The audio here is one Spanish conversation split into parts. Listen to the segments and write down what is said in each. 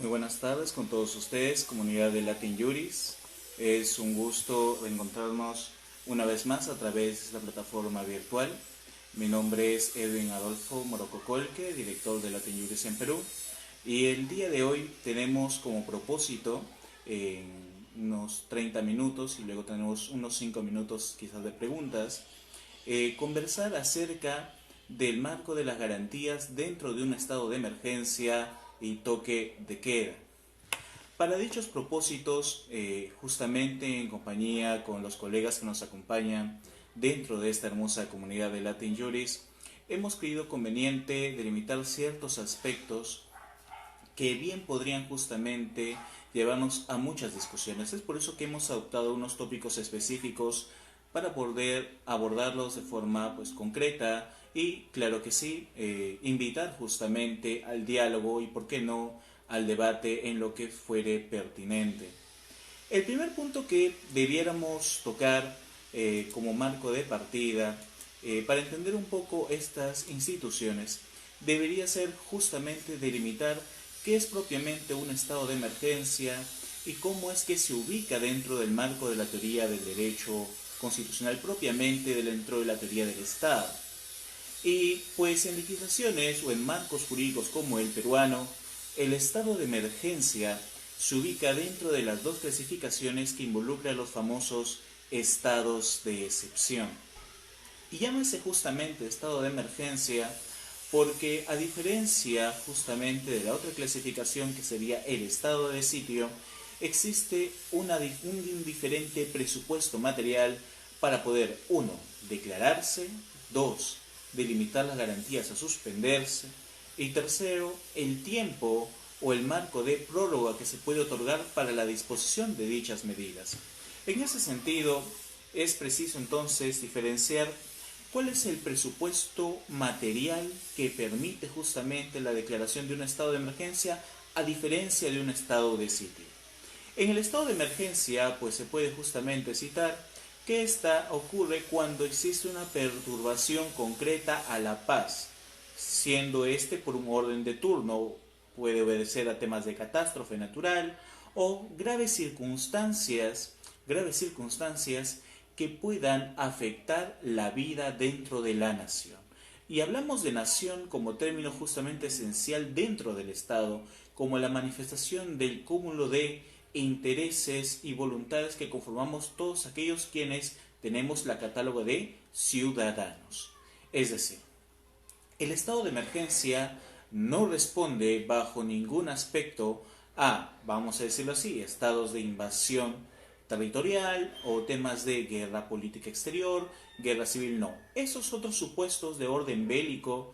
Muy buenas tardes con todos ustedes, comunidad de Latin Juris. Es un gusto encontrarnos una vez más a través de esta plataforma virtual. Mi nombre es Edwin Adolfo Morococolque, director de Latin Juris en Perú. Y el día de hoy tenemos como propósito, en unos 30 minutos y luego tenemos unos 5 minutos quizás de preguntas, conversar acerca del marco de las garantías dentro de un estado de emergencia y toque de queda. Para dichos propósitos, justamente en compañía con los colegas que nos acompañan dentro de esta hermosa comunidad de Latin Juris, hemos creído conveniente delimitar ciertos aspectos que bien podrían justamente llevarnos a muchas discusiones. Es por eso que hemos adoptado unos tópicos específicos para poder abordarlos de forma concreta y, claro que sí, invitar justamente al diálogo y, por qué no, al debate en lo que fuere pertinente. El primer punto que debiéramos tocar como marco de partida para entender un poco estas instituciones debería ser justamente delimitar qué es propiamente un estado de emergencia y cómo es que se ubica dentro del marco de la teoría del derecho constitucional propiamente dentro de la teoría del Estado. Y pues en legislaciones o en marcos jurídicos como el peruano, el estado de emergencia se ubica dentro de las dos clasificaciones que involucran los famosos estados de excepción. Y llámese justamente estado de emergencia porque, a diferencia justamente de la otra clasificación que sería el estado de sitio, existe un diferente presupuesto material para poder, 1, declararse, 2, delimitar las garantías a suspenderse, y tercero, el tiempo o el marco de prórroga que se puede otorgar para la disposición de dichas medidas. En ese sentido, es preciso entonces diferenciar cuál es el presupuesto material que permite justamente la declaración de un estado de emergencia a diferencia de un estado de sitio. En el estado de emergencia, pues se puede justamente citar que esta ocurre cuando existe una perturbación concreta a la paz, siendo este por un orden de turno, puede obedecer a temas de catástrofe natural o graves circunstancias que puedan afectar la vida dentro de la nación. Y hablamos de nación como término justamente esencial dentro del Estado, como la manifestación del cúmulo de intereses y voluntades que conformamos todos aquellos quienes tenemos la catálogo de ciudadanos. Es decir, el estado de emergencia no responde bajo ningún aspecto a, vamos a decirlo así, estados de invasión territorial o temas de guerra política exterior, guerra civil, no. Esos otros supuestos de orden bélico,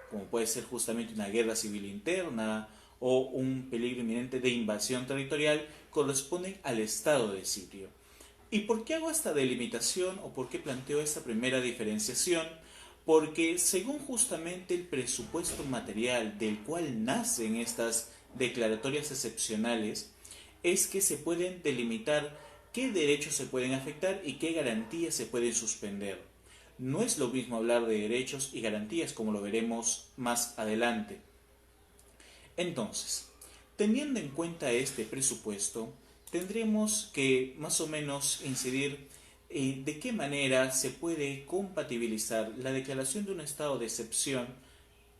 como puede ser justamente una guerra civil interna o un peligro inminente de invasión territorial, corresponden al estado de sitio. ¿Y por qué hago esta delimitación o por qué planteo esta primera diferenciación? Porque según justamente el presupuesto material del cual nacen estas declaratorias excepcionales, es que se pueden delimitar qué derechos se pueden afectar y qué garantías se pueden suspender. No es lo mismo hablar de derechos y garantías como lo veremos más adelante. Entonces, teniendo en cuenta este presupuesto, tendremos que más o menos incidir de qué manera se puede compatibilizar la declaración de un estado de excepción,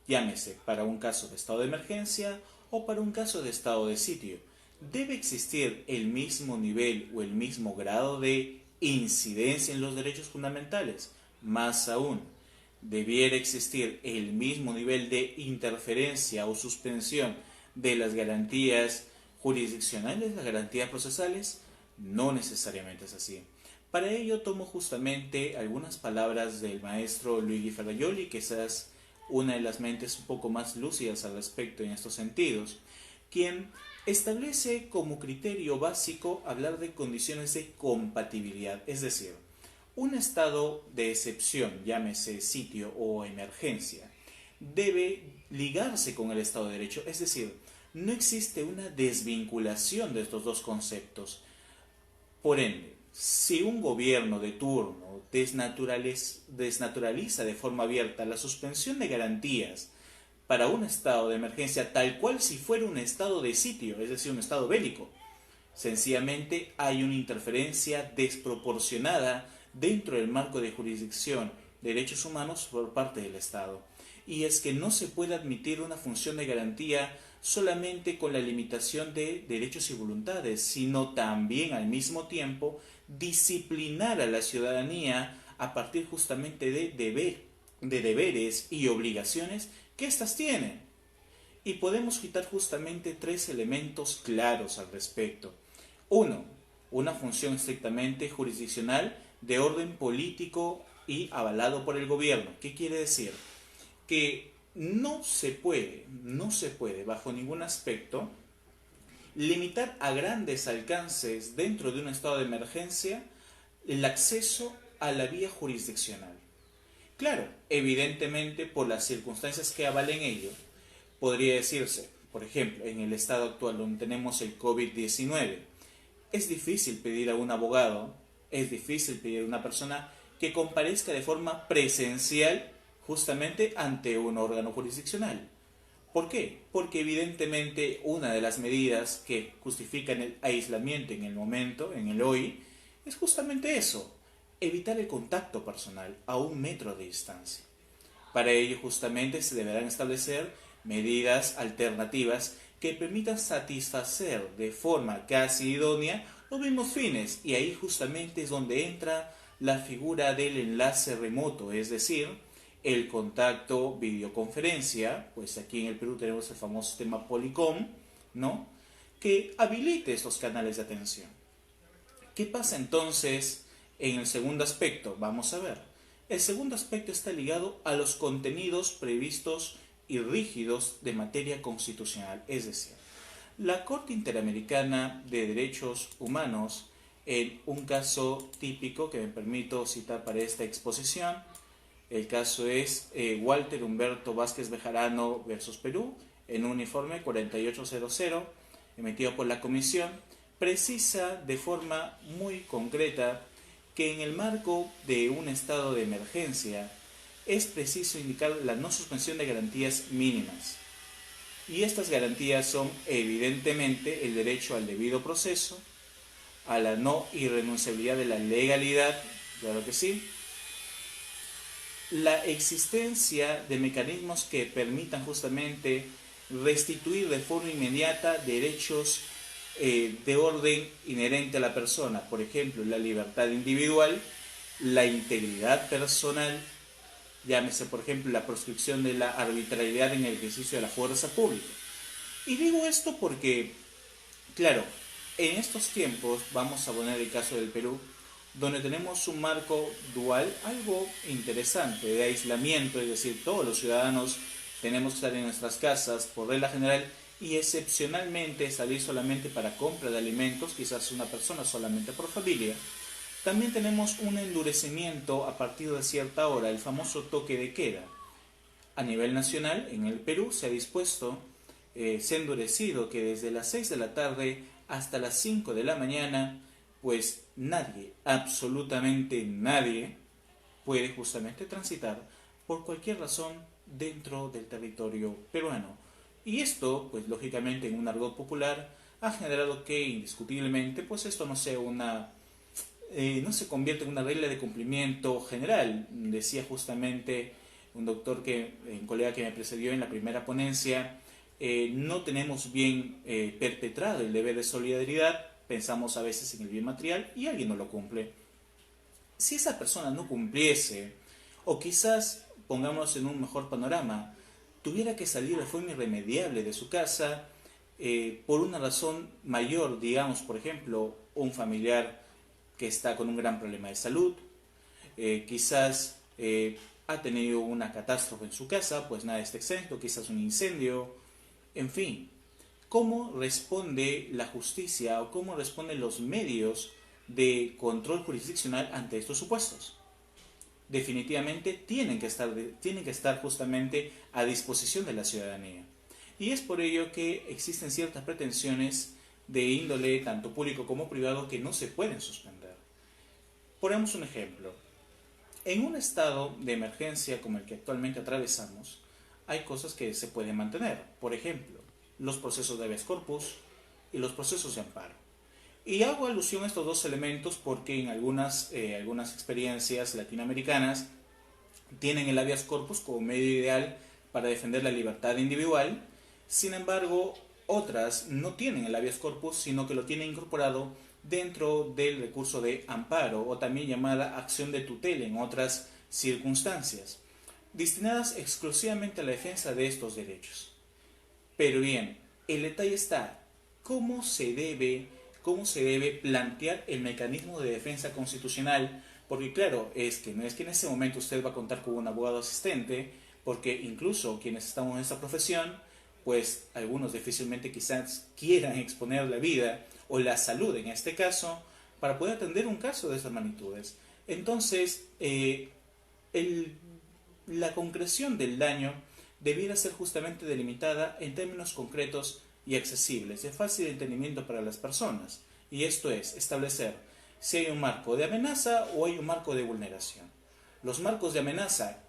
llámese para un caso de estado de emergencia o para un caso de estado de sitio. ¿Debe existir el mismo nivel o el mismo grado de incidencia en los derechos fundamentales? Más aún, ¿debiera existir el mismo nivel de interferencia o suspensión de las garantías jurisdiccionales, las garantías procesales? No necesariamente es así. Para ello tomo justamente algunas palabras del maestro Luigi Ferrajoli, que quizás una de las mentes un poco más lúcidas al respecto en estos sentidos, quien establece como criterio básico hablar de condiciones de compatibilidad, es decir, un estado de excepción, llámese sitio o emergencia, debe ligarse con el Estado de Derecho, es decir, no existe una desvinculación de estos dos conceptos. Por ende, si un gobierno de turno desnaturaliza de forma abierta la suspensión de garantías para un estado de emergencia tal cual si fuera un estado de sitio, es decir, un estado bélico. Sencillamente hay una interferencia desproporcionada dentro del marco de jurisdicción de derechos humanos por parte del Estado. Y es que no se puede admitir una función de garantía solamente con la limitación de derechos y voluntades, sino también al mismo tiempo disciplinar a la ciudadanía a partir justamente de deberes y obligaciones que éstas tienen. Y podemos citar justamente tres elementos claros al respecto. Uno, una función estrictamente jurisdiccional de orden político y avalado por el gobierno. ¿Qué quiere decir? Que no se puede bajo ningún aspecto limitar a grandes alcances dentro de un estado de emergencia el acceso a la vía jurisdiccional. Claro, evidentemente por las circunstancias que avalen ello, podría decirse, por ejemplo, en el estado actual donde tenemos el COVID-19, es difícil pedir a un abogado, es difícil pedir a una persona que comparezca de forma presencial justamente ante un órgano jurisdiccional. ¿Por qué? Porque evidentemente una de las medidas que justifican el aislamiento en el momento, en el hoy, es justamente eso, evitar el contacto personal a 1 metro de distancia. Para ello justamente se deberán establecer medidas alternativas que permitan satisfacer de forma casi idónea los mismos fines, y ahí justamente es donde entra la figura del enlace remoto, es decir, el contacto videoconferencia, pues aquí en el Perú tenemos el famoso sistema Polycom, ¿no?, que habilite estos canales de atención. ¿Qué pasa entonces en el segundo aspecto? Vamos a ver. El segundo aspecto está ligado a los contenidos previstos y rígidos de materia constitucional, es decir, la Corte Interamericana de Derechos Humanos, en un caso típico que me permito citar para esta exposición, el caso es Walter Humberto Vázquez Bejarano versus Perú, en un informe 4800, emitido por la Comisión, precisa de forma muy concreta que en el marco de un estado de emergencia es preciso indicar la no suspensión de garantías mínimas. Y estas garantías son evidentemente el derecho al debido proceso, a la no irrenunciabilidad de la legalidad, claro que sí, la existencia de mecanismos que permitan justamente restituir de forma inmediata derechos de orden inherente a la persona, por ejemplo, la libertad individual, la integridad personal, llámese por ejemplo la proscripción de la arbitrariedad en el ejercicio de la fuerza pública. Y digo esto porque, claro, en estos tiempos, vamos a poner el caso del Perú, donde tenemos un marco dual, algo interesante, de aislamiento, es decir, todos los ciudadanos tenemos que estar en nuestras casas por regla general y excepcionalmente salir solamente para compra de alimentos, quizás una persona solamente por familia. También tenemos un endurecimiento a partir de cierta hora, el famoso toque de queda. A nivel nacional, en el Perú se ha dispuesto, se ha endurecido que desde las 6 de la tarde hasta las 5 de la mañana, pues nadie, absolutamente nadie, puede justamente transitar por cualquier razón dentro del territorio peruano. Y esto, pues lógicamente en un argot popular, ha generado que indiscutiblemente, pues esto no sea no se convierte en una regla de cumplimiento general. Decía justamente un un colega que me precedió en la primera ponencia, no tenemos bien perpetrado el deber de solidaridad, pensamos a veces en el bien material y alguien no lo cumple. Si esa persona no cumpliese, o quizás, pongámonos en un mejor panorama, tuviera que salir de forma irremediable de su casa por una razón mayor, digamos, por ejemplo, un familiar que está con un gran problema de salud, quizás ha tenido una catástrofe en su casa, pues nada está exento, quizás un incendio, en fin. ¿Cómo responde la justicia o cómo responden los medios de control jurisdiccional ante estos supuestos? Definitivamente tienen que estar justamente a disposición de la ciudadanía. Y es por ello que existen ciertas pretensiones de índole tanto público como privado que no se pueden suspender. Ponemos un ejemplo. En un estado de emergencia como el que actualmente atravesamos, hay cosas que se pueden mantener. Por ejemplo, los procesos de habeas corpus y los procesos de amparo. Y hago alusión a estos dos elementos porque en algunas experiencias latinoamericanas tienen el habeas corpus como medio ideal para defender la libertad individual. Sin embargo, otras no tienen el habeas corpus, sino que lo tienen incorporado dentro del recurso de amparo, o también llamada acción de tutela en otras circunstancias, destinadas exclusivamente a la defensa de estos derechos. Pero bien, el detalle está, ¿cómo se debe plantear el mecanismo de defensa constitucional? Porque claro, no es que en ese momento usted va a contar con un abogado asistente, porque incluso quienes estamos en esta profesión, pues algunos difícilmente quizás quieran exponer la vida o la salud en este caso para poder atender un caso de estas magnitudes. Entonces, la concreción del daño debiera ser justamente delimitada en términos concretos y accesibles, de fácil entendimiento para las personas. Y esto es establecer si hay un marco de amenaza o hay un marco de vulneración. Los marcos de amenaza,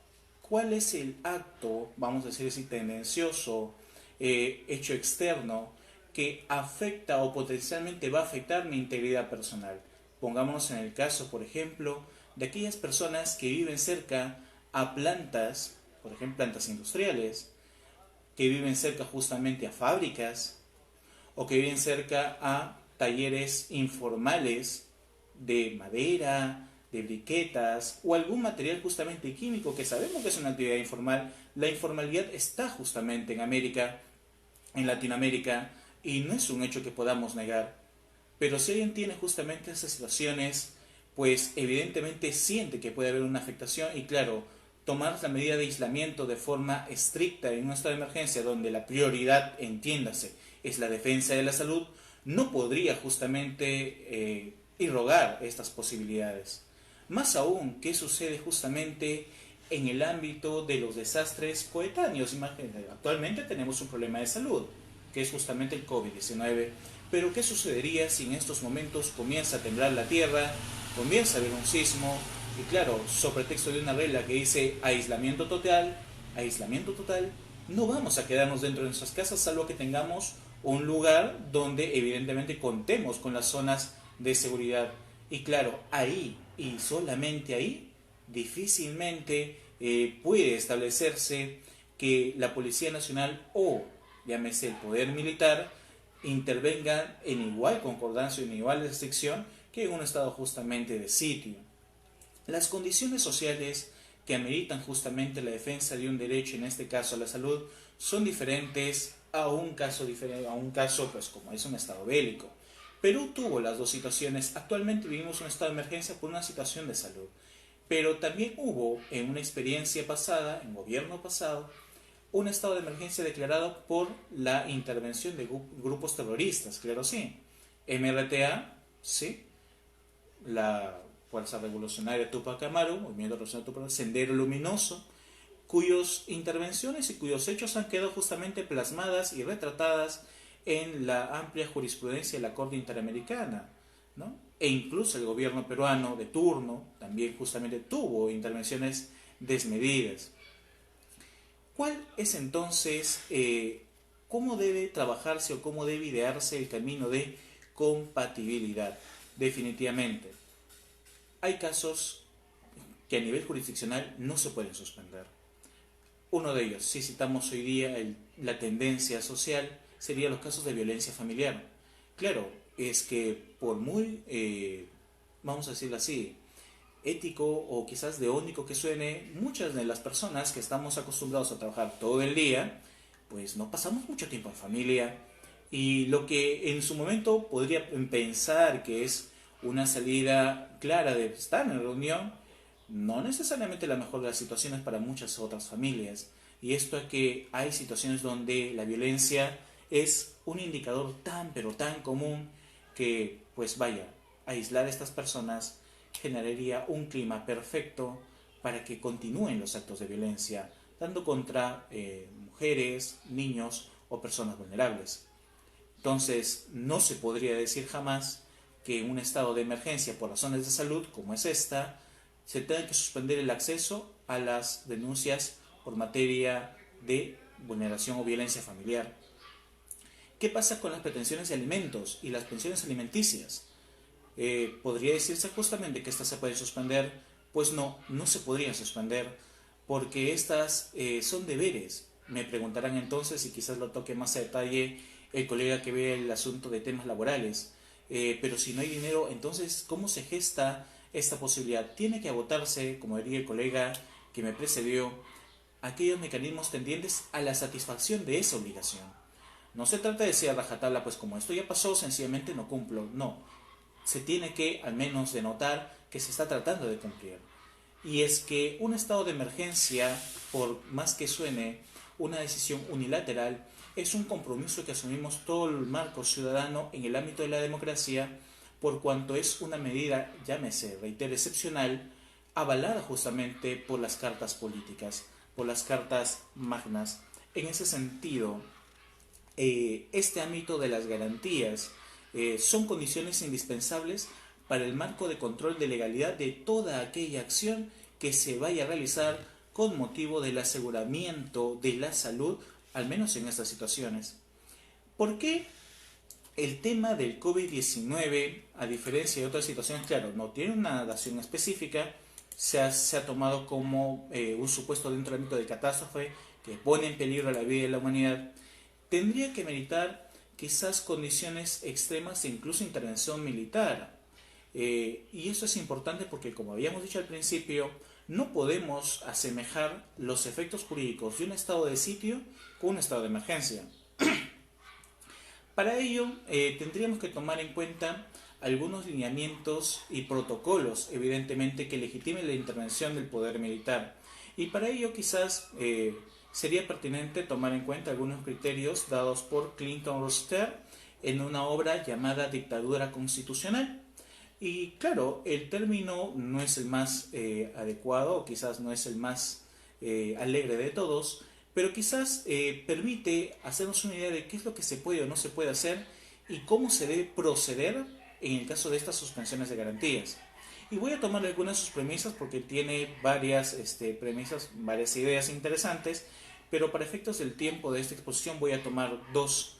¿cuál es el acto, vamos a decir así, tendencioso, hecho externo, que afecta o potencialmente va a afectar mi integridad personal? Pongámonos en el caso, por ejemplo, de aquellas personas que viven cerca a plantas, por ejemplo, plantas industriales, que viven cerca justamente a fábricas, o que viven cerca a talleres informales de madera, de briquetas, o algún material justamente químico que sabemos que es una actividad informal. La informalidad está justamente en América, en Latinoamérica, y no es un hecho que podamos negar. Pero si alguien tiene justamente esas situaciones, pues evidentemente siente que puede haber una afectación y claro, tomar la medida de aislamiento de forma estricta en un estado de emergencia donde la prioridad, entiéndase, es la defensa de la salud, no podría justamente irrogar estas posibilidades. Más aún, ¿qué sucede justamente en el ámbito de los desastres coetáneos? Imagínate, actualmente tenemos un problema de salud, que es justamente el COVID-19, pero ¿qué sucedería si en estos momentos comienza a temblar la tierra, comienza a haber un sismo? Y claro, sobre pretexto de una regla que dice aislamiento total, no vamos a quedarnos dentro de nuestras casas salvo que tengamos un lugar donde evidentemente contemos con las zonas de seguridad. Y claro, ahí y solamente ahí difícilmente puede establecerse que la Policía Nacional o llámese el poder militar intervenga en igual concordancia y en igual restricción que en un estado justamente de sitio. Las condiciones sociales que ameritan justamente la defensa de un derecho, en este caso a la salud, son diferentes a un caso pues como es un estado bélico. Perú tuvo las dos situaciones. Actualmente vivimos un estado de emergencia por una situación de salud, pero también hubo en una experiencia pasada, en gobierno pasado, un estado de emergencia declarado por la intervención de grupos terroristas, claro sí. MRTA, sí, la Fuerza Revolucionaria Tupac Amaru, Movimiento Revolucionario Tupac, Sendero Luminoso, cuyas intervenciones y cuyos hechos han quedado justamente plasmadas y retratadas en la amplia jurisprudencia de la Corte Interamericana, ¿no? E incluso el gobierno peruano de turno también justamente tuvo intervenciones desmedidas. ¿Cuál es entonces, cómo debe trabajarse o cómo debe idearse el camino de compatibilidad? Definitivamente, hay casos que a nivel jurisdiccional no se pueden suspender. Uno de ellos, si citamos hoy día la tendencia social, serían los casos de violencia familiar. Claro, es que por muy, vamos a decirlo así, ético o quizás deónico que suene, muchas de las personas que estamos acostumbrados a trabajar todo el día, pues no pasamos mucho tiempo en familia, y lo que en su momento podría pensar que es una salida clara de estar en reunión, no necesariamente la mejor de las situaciones para muchas otras familias. Y esto es que hay situaciones donde la violencia es un indicador tan pero tan común que, pues vaya, aislar a estas personas generaría un clima perfecto para que continúen los actos de violencia, tanto contra mujeres, niños o personas vulnerables. Entonces, no se podría decir jamás que en un estado de emergencia por razones de salud, como es esta, se tenga que suspender el acceso a las denuncias por materia de vulneración o violencia familiar. ¿Qué pasa con las pretensiones de alimentos y las pensiones alimenticias? ¿Podría decirse justamente que estas se pueden suspender? Pues no, no se podrían suspender porque estas son deberes. Me preguntarán entonces, y quizás lo toque más a detalle el colega que ve el asunto de temas laborales, pero si no hay dinero, entonces, ¿cómo se gesta esta posibilidad? Tiene que agotarse, como diría el colega que me precedió, aquellos mecanismos tendientes a la satisfacción de esa obligación. No se trata de decir a rajatabla, pues como esto ya pasó, sencillamente no cumplo. No, se tiene que al menos denotar que se está tratando de cumplir. Y es que un estado de emergencia, por más que suene una decisión unilateral, es un compromiso que asumimos todo el marco ciudadano en el ámbito de la democracia, por cuanto es una medida, llámese, reitero, excepcional, avalada justamente por las cartas políticas, por las cartas magnas. En ese sentido, este ámbito de las garantías son condiciones indispensables para el marco de control de legalidad de toda aquella acción que se vaya a realizar con motivo del aseguramiento de la salud, al menos en estas situaciones. ¿Por qué el tema del COVID-19, a diferencia de otras situaciones, claro, no tiene una dación específica, se ha tomado como un supuesto dentro del ámbito de catástrofe que pone en peligro la vida de la humanidad? Tendría que meritar quizás condiciones extremas e incluso intervención militar. Y eso es importante porque, como habíamos dicho al principio, no podemos asemejar los efectos jurídicos de un estado de sitio con un estado de emergencia. Para ello, tendríamos que tomar en cuenta algunos lineamientos y protocolos, evidentemente, que legitimen la intervención del poder militar. Y para ello, quizás sería pertinente tomar en cuenta algunos criterios dados por Clinton Roster en una obra llamada Dictadura Constitucional. Y claro, el término no es el más adecuado, o quizás no es el más alegre de todos, pero quizás permite hacernos una idea de qué es lo que se puede o no se puede hacer y cómo se debe proceder en el caso de estas suspensiones de garantías. Y voy a tomar algunas de sus premisas porque tiene varias premisas, varias ideas interesantes, pero para efectos del tiempo de esta exposición voy a tomar dos.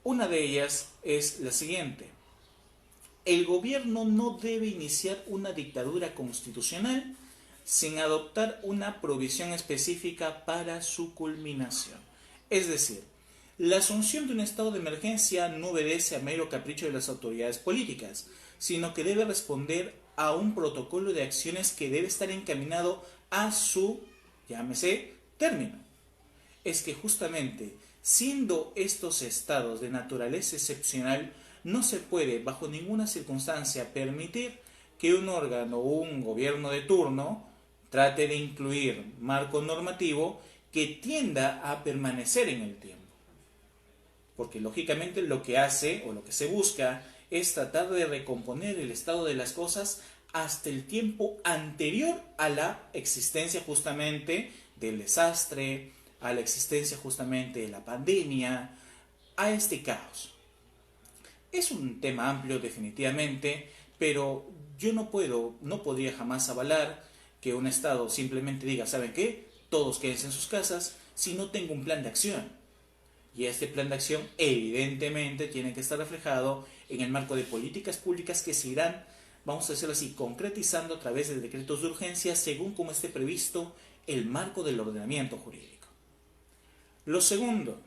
Una de ellas es la siguiente: el gobierno no debe iniciar una dictadura constitucional sin adoptar una provisión específica para su culminación. Es decir, la asunción de un estado de emergencia no obedece a mero capricho de las autoridades políticas, sino que debe responder a un protocolo de acciones que debe estar encaminado a su, llámese, término. Es que justamente, siendo estos estados de naturaleza excepcional, no se puede bajo ninguna circunstancia permitir que un órgano o un gobierno de turno trate de incluir marco normativo que tienda a permanecer en el tiempo. Porque lógicamente lo que hace o lo que se busca es tratar de recomponer el estado de las cosas hasta el tiempo anterior a la existencia justamente del desastre, a la existencia justamente de la pandemia, a este caos. Es un tema amplio definitivamente, pero yo no podría jamás avalar que un Estado simplemente diga, ¿saben qué? Todos quédense en sus casas si no tengo un plan de acción. Y este plan de acción evidentemente tiene que estar reflejado en el marco de políticas públicas que se irán, vamos a decirlo así, concretizando a través de decretos de urgencia según como esté previsto el marco del ordenamiento jurídico. Lo segundo,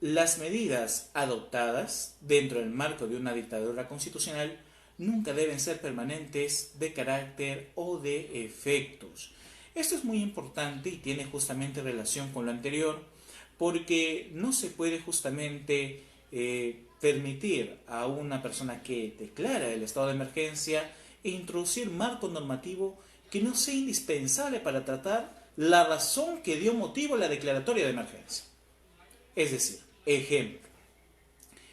las medidas adoptadas dentro del marco de una dictadura constitucional nunca deben ser permanentes de carácter o de efectos. Esto es muy importante y tiene justamente relación con lo anterior, porque no se puede justamente permitir a una persona que declara el estado de emergencia introducir marco normativo que no sea indispensable para tratar la razón que dio motivo a la declaratoria de emergencia. Es decir, ejemplo,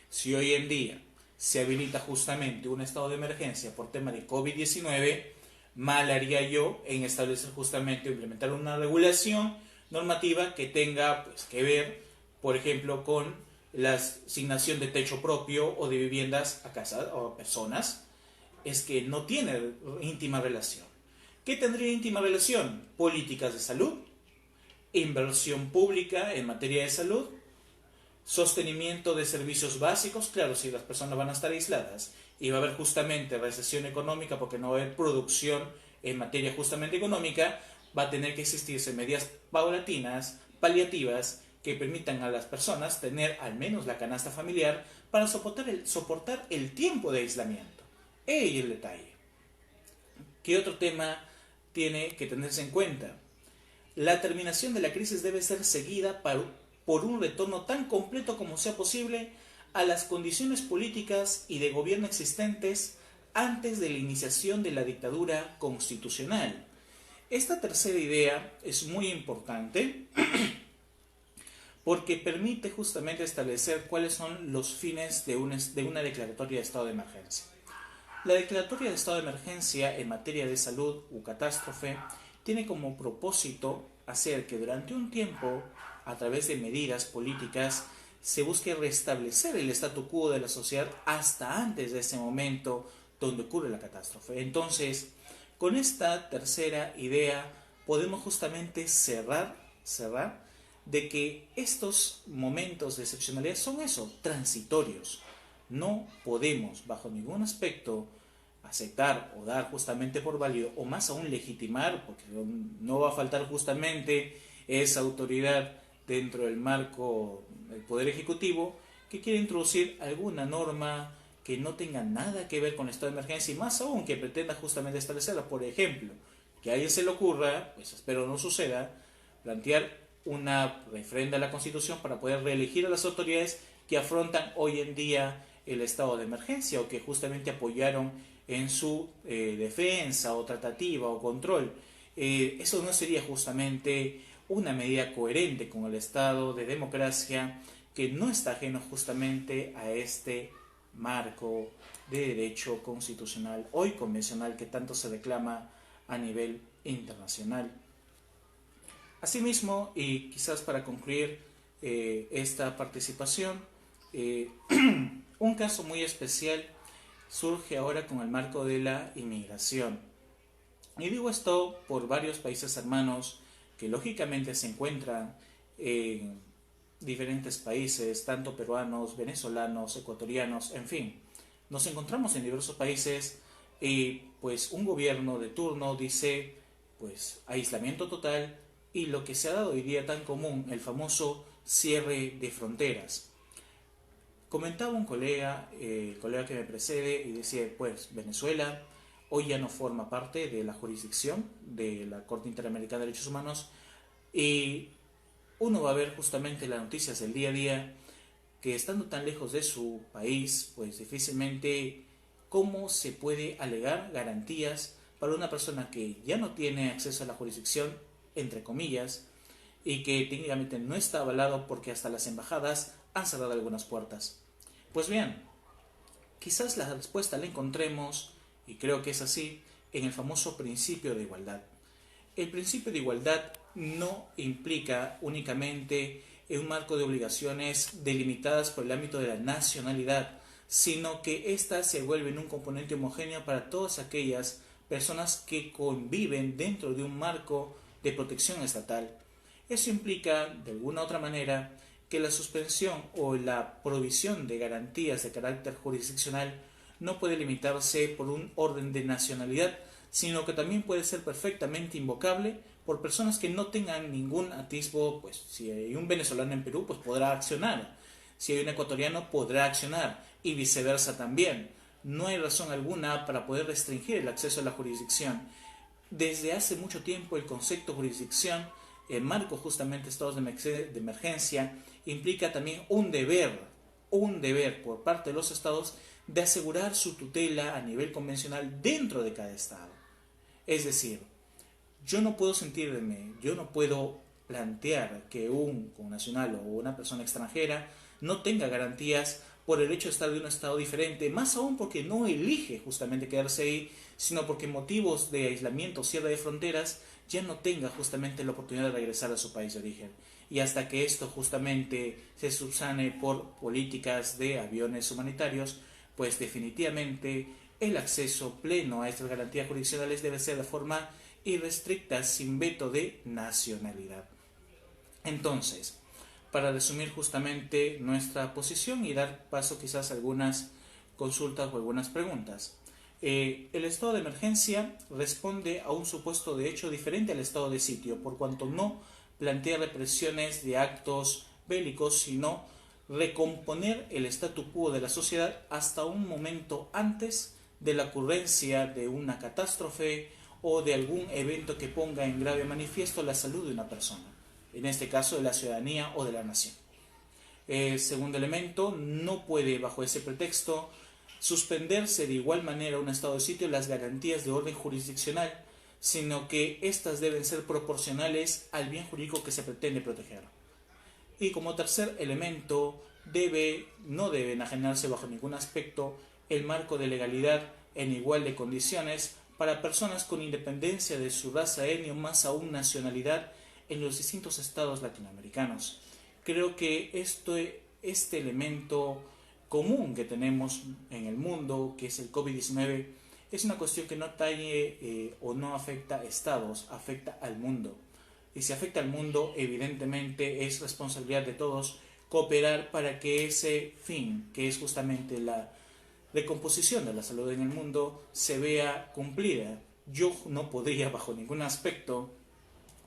si hoy en día se habilita justamente un estado de emergencia por tema de COVID-19, mal haría yo en establecer justamente o implementar una regulación normativa que tenga que ver, por ejemplo, con la asignación de techo propio o de viviendas a casa o a personas. Es que no tiene íntima relación. ¿Qué tendría íntima relación? Políticas de salud, inversión pública en materia de salud, sostenimiento de servicios básicos. Claro, si las personas van a estar aisladas y va a haber justamente recesión económica porque no va a haber producción en materia justamente económica, va a tener que existirse medidas paulatinas, paliativas, que permitan a las personas tener al menos la canasta familiar para soportar el tiempo de aislamiento. Ahí el detalle. ¿Qué otro tema tiene que tenerse en cuenta? La terminación de la crisis debe ser seguida por un retorno tan completo como sea posible a las condiciones políticas y de gobierno existentes antes de la iniciación de la dictadura constitucional. Esta tercera idea es muy importante porque permite justamente establecer cuáles son los fines de una declaratoria de estado de emergencia. La declaratoria de estado de emergencia en materia de salud u catástrofe tiene como propósito hacer que durante un tiempo, a través de medidas políticas, se busque restablecer el statu quo de la sociedad hasta antes de ese momento donde ocurre la catástrofe. Entonces, con esta tercera idea podemos justamente cerrar de que estos momentos de excepcionalidad son eso, transitorios. No podemos, bajo ningún aspecto, aceptar o dar justamente por válido, o más aún legitimar, porque no va a faltar justamente esa autoridad dentro del marco del Poder Ejecutivo que quiere introducir alguna norma que no tenga nada que ver con el estado de emergencia y más aún que pretenda justamente establecerla. Por ejemplo, que a alguien se le ocurra, pues espero no suceda, plantear una referenda a la Constitución para poder reelegir a las autoridades que afrontan hoy en día el estado de emergencia o que justamente apoyaron en su defensa o tratativa o control. Eso no sería justamente una medida coherente con el estado de democracia que no está ajeno justamente a este marco de derecho constitucional hoy convencional que tanto se reclama a nivel internacional. Asimismo, y quizás para concluir esta participación, un caso muy especial surge ahora con el marco de la inmigración. Y digo esto por varios países hermanos que lógicamente se encuentran en diferentes países, tanto peruanos, venezolanos, ecuatorianos, en fin. Nos encontramos en diversos países y pues un gobierno de turno dice pues aislamiento total y lo que se ha dado hoy día tan común, el famoso cierre de fronteras. Comentaba un colega, el colega que me precede, y decía, pues Venezuela hoy ya no forma parte de la jurisdicción de la Corte Interamericana de Derechos Humanos y uno va a ver justamente las noticias del día a día que estando tan lejos de su país, pues difícilmente cómo se puede alegar garantías para una persona que ya no tiene acceso a la jurisdicción, entre comillas, y que técnicamente no está avalado porque hasta las embajadas han cerrado algunas puertas. Pues bien, quizás la respuesta la encontremos, y creo que es así, en el famoso principio de igualdad. El principio de igualdad no implica únicamente un marco de obligaciones delimitadas por el ámbito de la nacionalidad, sino que ésta se vuelve en un componente homogéneo para todas aquellas personas que conviven dentro de un marco de protección estatal. Eso implica, de alguna u otra manera, que la suspensión o la provisión de garantías de carácter jurisdiccional no puede limitarse por un orden de nacionalidad, sino que también puede ser perfectamente invocable por personas que no tengan ningún atisbo. Pues si hay un venezolano en Perú, pues podrá accionar. Si hay un ecuatoriano, podrá accionar, y viceversa también. No hay razón alguna para poder restringir el acceso a la jurisdicción. Desde hace mucho tiempo el concepto de jurisdicción, el marco justamente de estados de emergencia, implica también un deber por parte de los estados de asegurar su tutela a nivel convencional dentro de cada estado. Es decir, yo no puedo plantear que un connacional o una persona extranjera no tenga garantías por el hecho de estar de un estado diferente, más aún porque no elige justamente quedarse ahí, sino porque motivos de aislamiento o cierre de fronteras ya no tenga justamente la oportunidad de regresar a su país de origen. Y hasta que esto justamente se subsane por políticas de aviones humanitarios, pues definitivamente el acceso pleno a estas garantías jurisdiccionales debe ser de forma irrestricta, sin veto de nacionalidad. Entonces, para resumir justamente nuestra posición y dar paso quizás a algunas consultas o algunas preguntas. El estado de emergencia responde a un supuesto de hecho diferente al estado de sitio, por cuanto no plantea represiones de actos bélicos, sino recomponer el statu quo de la sociedad hasta un momento antes de la ocurrencia de una catástrofe o de algún evento que ponga en grave manifiesto la salud de una persona, en este caso de la ciudadanía o de la nación. Segundo elemento, no puede bajo ese pretexto suspenderse de igual manera un estado de sitio las garantías de orden jurisdiccional, sino que éstas deben ser proporcionales al bien jurídico que se pretende proteger. Y como tercer elemento, no debe enajenarse bajo ningún aspecto el marco de legalidad en igual de condiciones para personas con independencia de su raza, etnia o más aún nacionalidad en los distintos estados latinoamericanos. Creo que este elemento común que tenemos en el mundo, que es el COVID-19, es una cuestión que no talle o no afecta a estados, afecta al mundo. Y si afecta al mundo, evidentemente es responsabilidad de todos cooperar para que ese fin, que es justamente la recomposición de la salud en el mundo, se vea cumplida. Yo no podría bajo ningún aspecto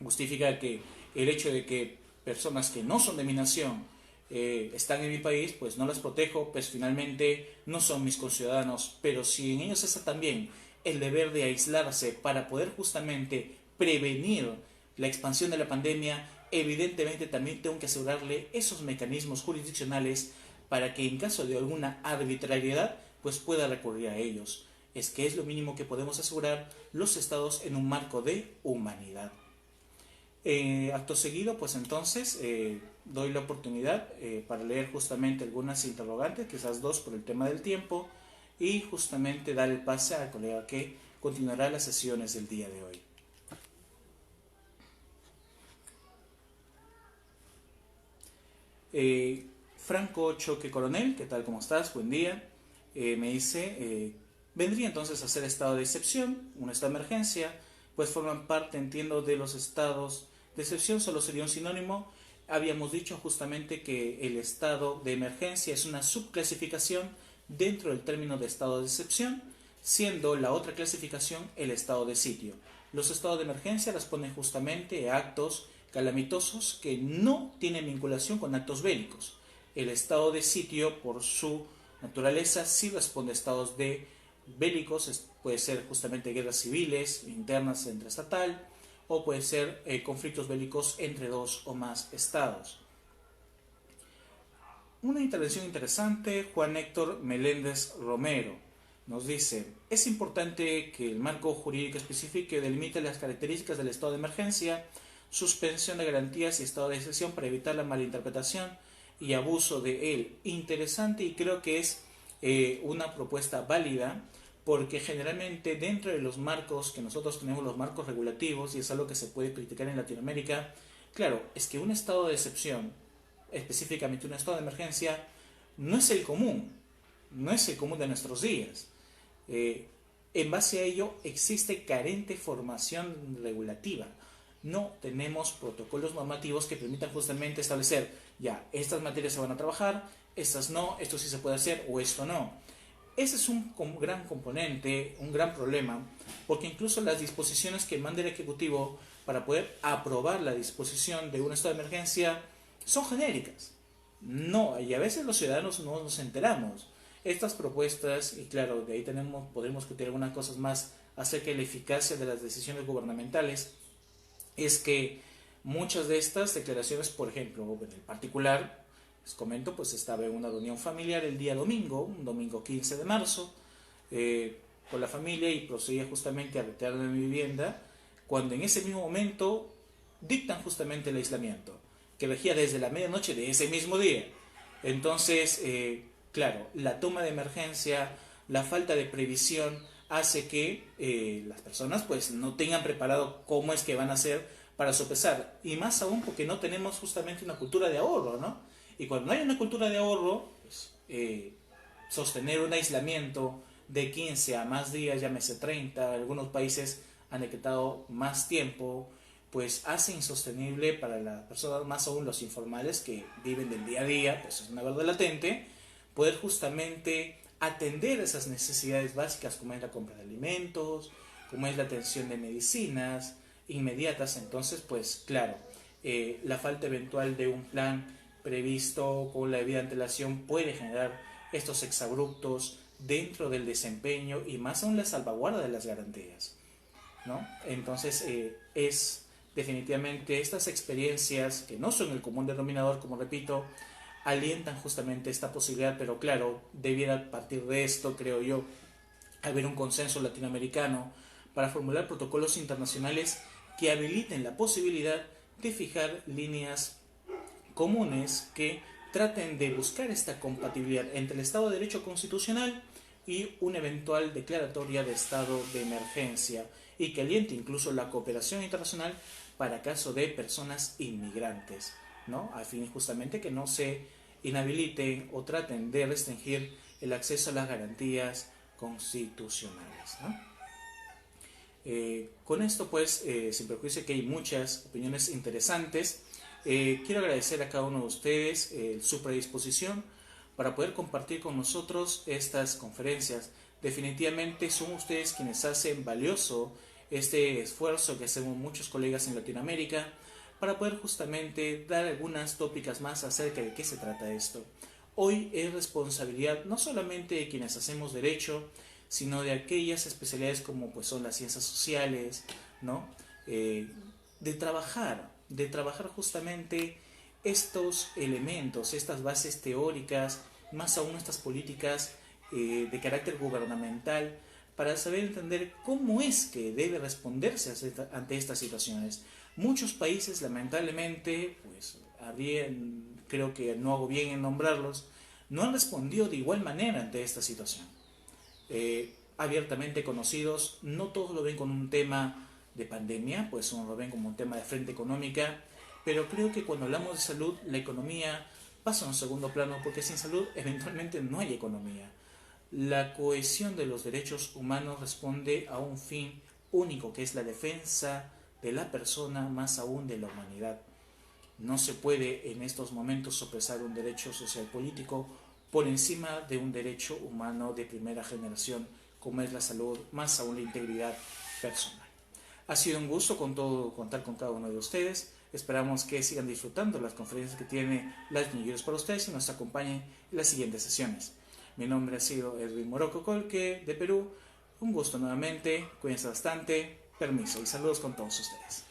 justificar que el hecho de que personas que no son de mi nación están en mi país, pues no las protejo, pues finalmente no son mis conciudadanos, pero si en ellos está también el deber de aislarse para poder justamente prevenir la expansión de la pandemia, evidentemente también tengo que asegurarle esos mecanismos jurisdiccionales para que en caso de alguna arbitrariedad pues pueda recurrir a ellos. Es que es lo mínimo que podemos asegurar los estados en un marco de humanidad. Acto seguido, pues entonces doy la oportunidad para leer justamente algunas interrogantes, quizás dos por el tema del tiempo, y justamente dar el pase al colega que continuará las sesiones del día de hoy. Franco Choque Coronel, ¿qué tal? ¿Cómo estás? Buen día. Me dice, vendría entonces a ser estado de excepción, un estado de emergencia, pues forman parte, entiendo, de los estados de excepción, solo sería un sinónimo. Habíamos dicho justamente que el estado de emergencia es una subclasificación dentro del término de estado de excepción, siendo la otra clasificación el estado de sitio. Los estados de emergencia responden justamente a actos calamitosos que no tienen vinculación con actos bélicos. El estado de sitio, por su naturaleza, sí responde a estados de bélicos, puede ser justamente guerras civiles, internas entre estatal, o puede ser conflictos bélicos entre dos o más estados. Una intervención interesante, Juan Héctor Meléndez Romero nos dice, es importante que el marco jurídico especifique y delimite las características del estado de emergencia, suspensión de garantías y estado de excepción para evitar la malinterpretación y abuso de él. Interesante, y creo que es una propuesta válida, porque generalmente dentro de los marcos que nosotros tenemos, los marcos regulativos, y es algo que se puede criticar en Latinoamérica, claro, es que un estado de excepción, específicamente un estado de emergencia, no es el común de nuestros días. En base a ello existe carente formación regulativa. No tenemos protocolos normativos que permitan justamente establecer, ya, estas materias se van a trabajar, estas no, esto sí se puede hacer o esto no. Ese es un gran componente, un gran problema, porque incluso las disposiciones que manda el Ejecutivo para poder aprobar la disposición de un estado de emergencia son genéricas. No, y a veces los ciudadanos no nos enteramos. Estas propuestas, y claro, de ahí podremos discutir algunas cosas más acerca de la eficacia de las decisiones gubernamentales, es que muchas de estas declaraciones, por ejemplo, en el particular, les comento, pues estaba en una reunión familiar el día domingo, un domingo 15 de marzo, con la familia, y procedía justamente a retirarme de mi vivienda, cuando en ese mismo momento dictan justamente el aislamiento, que regía desde la medianoche de ese mismo día. Entonces, claro, la toma de emergencia, la falta de previsión hace que las personas pues no tengan preparado cómo es que van a hacer para sopesar, y más aún porque no tenemos justamente una cultura de ahorro, ¿no? Y cuando no hay una cultura de ahorro, pues, sostener un aislamiento de 15 a más días, llámese 30, algunos países han decretado más tiempo, pues hace insostenible para las personas, más aún los informales que viven del día a día, pues es una verdad latente, poder justamente atender esas necesidades básicas como es la compra de alimentos, como es la atención de medicinas inmediatas. Entonces, pues claro, la falta eventual de un plan previsto con la debida antelación puede generar estos exabruptos dentro del desempeño y más aún la salvaguarda de las garantías, ¿no? Entonces es definitivamente estas experiencias que no son el común denominador, como repito, alientan justamente esta posibilidad, pero claro, debiera partir de esto, creo yo, haber un consenso latinoamericano para formular protocolos internacionales que habiliten la posibilidad de fijar líneas comunes que traten de buscar esta compatibilidad entre el Estado de Derecho constitucional y una eventual declaratoria de estado de emergencia y que aliente incluso la cooperación internacional para caso de personas inmigrantes, ¿no? A fin justamente que no se inhabiliten o traten de restringir el acceso a las garantías constitucionales, ¿no? Con esto pues, sin perjuicio que hay muchas opiniones interesantes, quiero agradecer a cada uno de ustedes su predisposición para poder compartir con nosotros estas conferencias. Definitivamente son ustedes quienes hacen valioso este esfuerzo que hacemos muchos colegas en Latinoamérica para poder justamente dar algunas tópicas más acerca de qué se trata esto. Hoy es responsabilidad no solamente de quienes hacemos derecho, sino de aquellas especialidades como pues son las ciencias sociales, ¿no? De trabajar justamente estos elementos, estas bases teóricas, más aún estas políticas de carácter gubernamental, para saber entender cómo es que debe responderse ante estas situaciones. Muchos países, lamentablemente, pues creo que no hago bien en nombrarlos, no han respondido de igual manera ante esta situación. Abiertamente conocidos, no todos lo ven con un tema de pandemia, pues uno lo ven como un tema de frente económica, pero creo que cuando hablamos de salud, la economía pasa a un segundo plano, porque sin salud eventualmente no hay economía. La cohesión de los derechos humanos responde a un fin único, que es la defensa de la persona, más aún de la humanidad. No se puede en estos momentos sopesar un derecho social político por encima de un derecho humano de primera generación, como es la salud, más aún la integridad personal. Ha sido un gusto contar con cada uno de ustedes. Esperamos que sigan disfrutando las conferencias que tiene Latin Juris para ustedes y nos acompañen en las siguientes sesiones. Mi nombre ha sido Edwin Moroco Colque, de Perú. Un gusto nuevamente, cuídense bastante, permiso y saludos con todos ustedes.